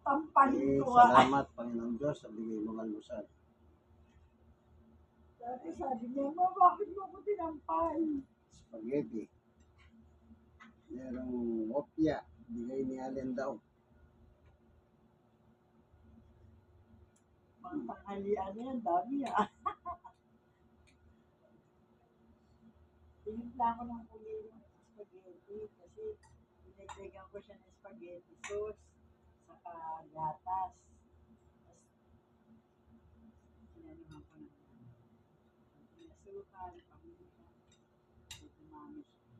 Tampahin ko Salamat, Panginoon Diyos, sa bigay mong almusal. Sabi niya, ma, bakit mo ako tinampay? Spaghetti. Merong opya. Bigay ni Allen daw. Mga tanghalian yan, dami Tinimpla ko ng kulirong spaghetti kasi pinagdagan ko siya ng spaghetti sauce saka gatas. Tapos, sinanuhan ko ng pinasukan, paminta. So, dumami siya.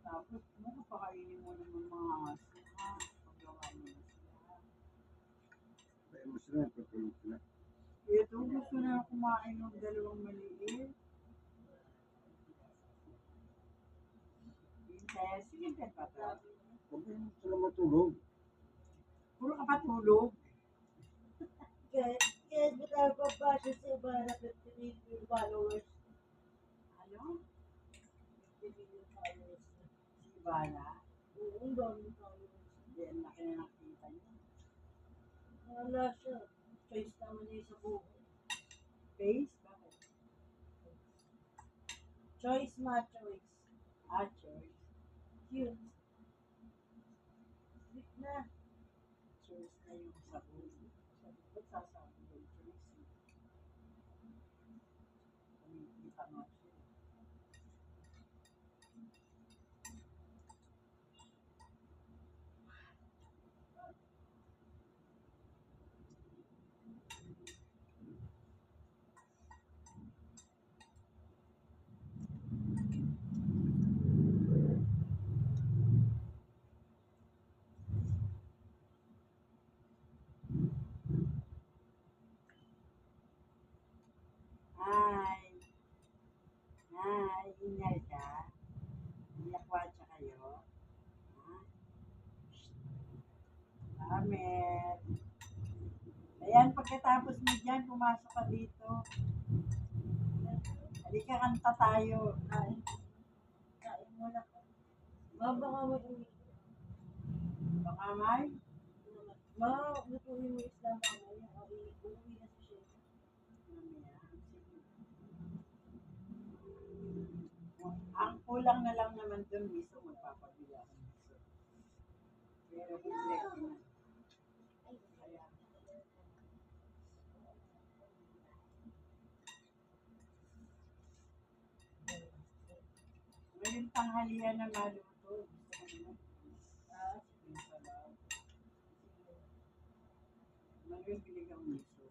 Tapos, napakainin mo naman mga aso, ha? Paggawa mo na sila. Kaya mo sila, tutulog sila. Ito, gusto na kumain ng dalawang maliit. Kaya, sige, pagkata. Huwag mo sila matulog. Puro ka patulog. Kaya nagpapasya sa Ibarra 50 million followers. Ano? 50 million followers. Si Ivana. Oo, ang daming followers. Hindi, ang laki na nakita niya. Wala siya. Choice naman niya sa buhay. Face? Bakit? Choice, ma choice. Choice. Cute. Sweet na. Choice na yung sabon. Ba't sasabi yung choice? Kumikita nga siya. Hi, ingay ka. Iyakwatsa kayo. Amen. Ayan, pagkatapos mo dyan, pumasok ka dito. Halika, kanta tayo. Kain. Kain mo na ko. Ma, baka mag-uwi. Baka may? Ma, lutuin mo isla mamaya. Uuwi na si Shea. Ang kulang na lang naman dun, miso, magpapabila ang miso. Pero kompleto na. Kaya, ngayon tanghalian na maluto. Gusto ko naman. Yung sabaw. Ngayon biligang miso.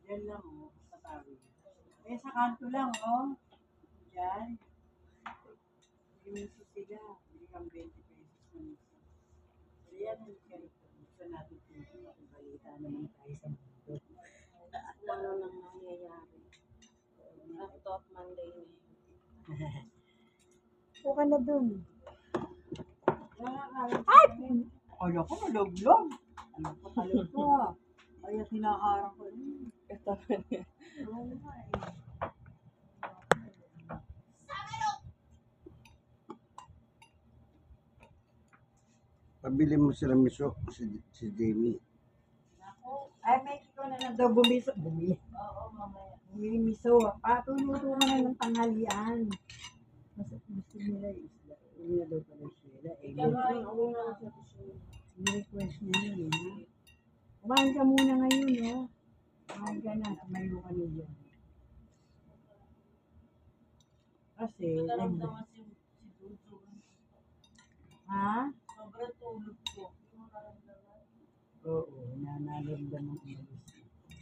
Diyan lang, sa tabi. Sa kanto lang, Diyan. Miso sila. Biligang 20 pesos na miso. So, yan ang ganito. Gusto natin tingnan. Balita naman tayo sa mundo. Ano nang nangyayari? Laptop Monday na yun. Buka na dun. Ay! Kaya ko nalaglag. Ano ko talaga. Kaya sinaharang ko rin. Ito pa niya. Oo nga eh. Pabili mo sila miso, si Jamie. Ay, may ikaw na lang daw bumili. Oo, mamaya. Bumili miso. Patuluto mo na ng tanghalian. Mas gusto nila isla. Hindi na daw pala sila. Kamain ko na sa kusina. Request niya yun, ha? Kumain ka muna ngayon, no? Kumain ka na. Tumayo ka na dyan. Kasi, Naramdaman si Dudu. ha? Sobrang tulog ko. Hindi mo naramdaman. Oo, nanaramdaman ko.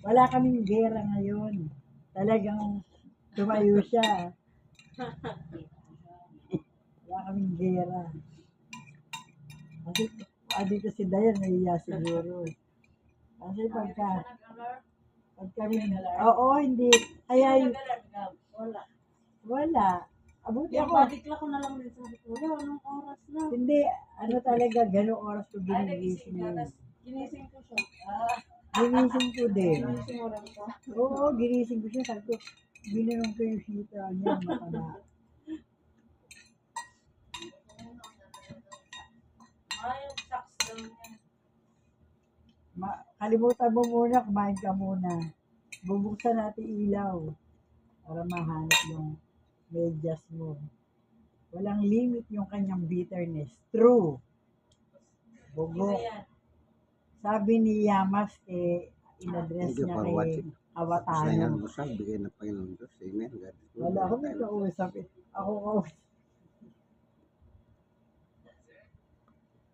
Wala kaming gera ngayon. Talagang tumayo siya. Wala kaming gera. Kasi, dito si Dayan, nahiya siguro. Kasi pagka oo, hindi. Kaya, Wala. wala. Abuti Yung ako. badikla ko na lang din sabi ko, wala, anong oras na? Hindi, ano talaga, gano'ng oras ko Ay, ginigising nagising ka, yun. tas ginising ko siya. Ginising ko din. Ginising mo rin ko. Oo, ginising ko siya. Sabi ko, Ginanong ko yung sita niya, mataba. Yung socks daw niya. Kalimutan mo muna, kumain ka muna. Bubuksan natin ilaw para mahanap yung medyas mo. Walang limit yung kanyang bitterness. True. Bugo. Iba yan. Sabi ni Yamas, in-address Thank you niya for kay watching. Awatano. Sayangan mo sa bigay ng Panginoon Diyos. Amen. God bless you. Wala akong kausap eh. Ako kausap.